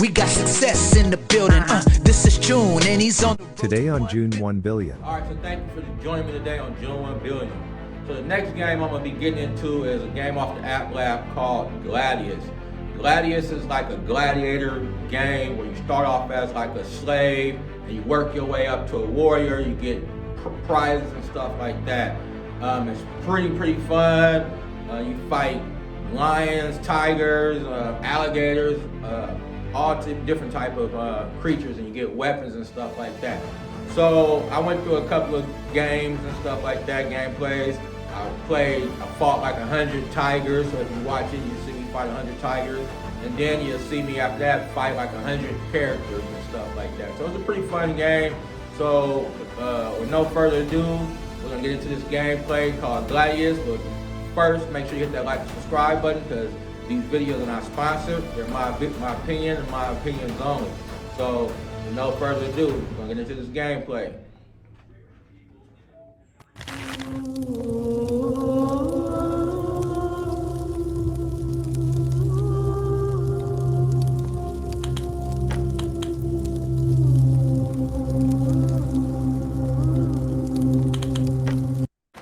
We got success in the building. This is June, and he's on the road. Today on June 1 billion. All right, so thank you for joining me today on June 1 billion. So the next game I'm gonna be getting into is a game off the App Lab called Gladius. Gladius is like a gladiator game where you start off as like a slave and you work your way up to a warrior. You get prizes and stuff like that. It's pretty fun. You fight lions, tigers, alligators, all different type of creatures, and you get weapons and stuff like that. So I went through a couple of games and stuff like that, gameplays. I fought like 100 tigers, so if you watch it, you see me fight 100 tigers. And then you'll see me after that fight like 100 characters and stuff like that. So it's a pretty fun game. So with no further ado, we're gonna get into this gameplay called Gladius. But first, make sure you hit that like and subscribe button, because these videos are not sponsored. They're my opinion and my opinions only. So with no further ado, we're gonna get into this gameplay.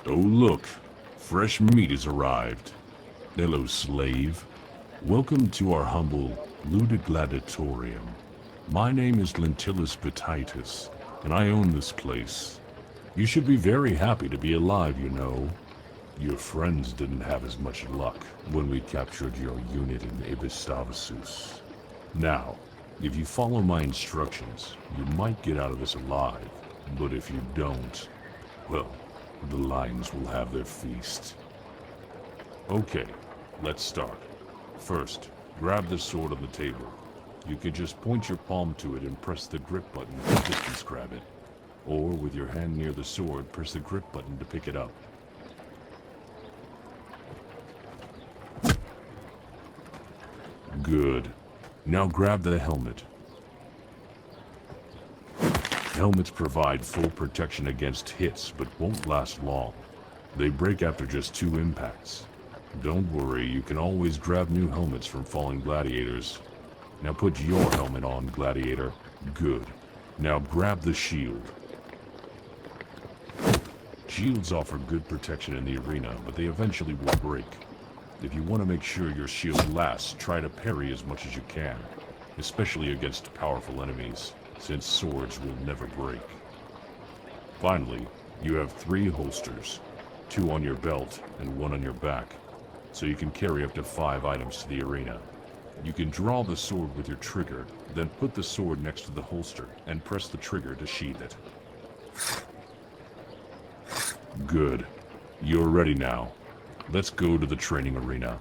Oh look, fresh meat has arrived. Hello, slave. Welcome to our humble Gladiatorium. My name is Lentillus Vititus, and I own this place. You should be very happy to be alive, you know. Your friends didn't have as much luck when we captured your unit in Ebistavasus. Now, if you follow my instructions, you might get out of this alive, but if you don't, well, the lions will have their feast. Okay, let's start. First, grab the sword on the table. You can just point your palm to it and press the grip button to distance grab it. Or with your hand near the sword, press the grip button to pick it up. Good. Now grab the helmet. Helmets provide full protection against hits, but won't last long. They break after just 2 impacts. Don't worry, you can always grab new helmets from fallen gladiators. Now put your helmet on, Gladiator. Good. Now grab the shield. Shields offer good protection in the arena, but they eventually will break. If you want to make sure your shield lasts, try to parry as much as you can, especially against powerful enemies, since swords will never break. Finally, you have 3 holsters, 2 on your belt and 1 on your back, so you can carry up to 5 items to the arena. You can draw the sword with your trigger, then put the sword next to the holster and press the trigger to sheath it. Good. You're ready now. Let's go to the training arena.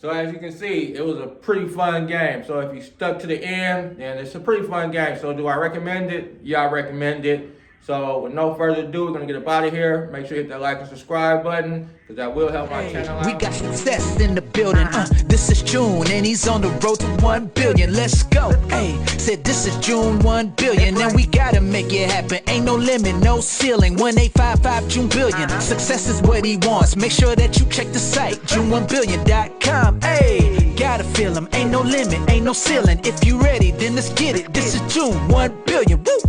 So as you can see, it was a pretty fun game. So if you stuck to the end, then it's a pretty fun game. So do I recommend it? Yeah, I recommend it. So with no further ado, we're gonna get up out of here. Make sure you hit that like and subscribe button, because that will help my channel out. We got success in the building. This is June, and he's on the road to 1 billion. Let's go. Hey, said this is June 1 billion, and we gotta make it happen. Ain't no limit, no ceiling. 1855 June billion. Success is what he wants. Make sure that you check the site, June1billion.com. Hey, gotta feel him. Ain't no limit, ain't no ceiling. If you ready, then let's get it. This is June 1 billion. Woo!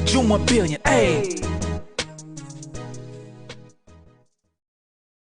June 1 billion. Hey.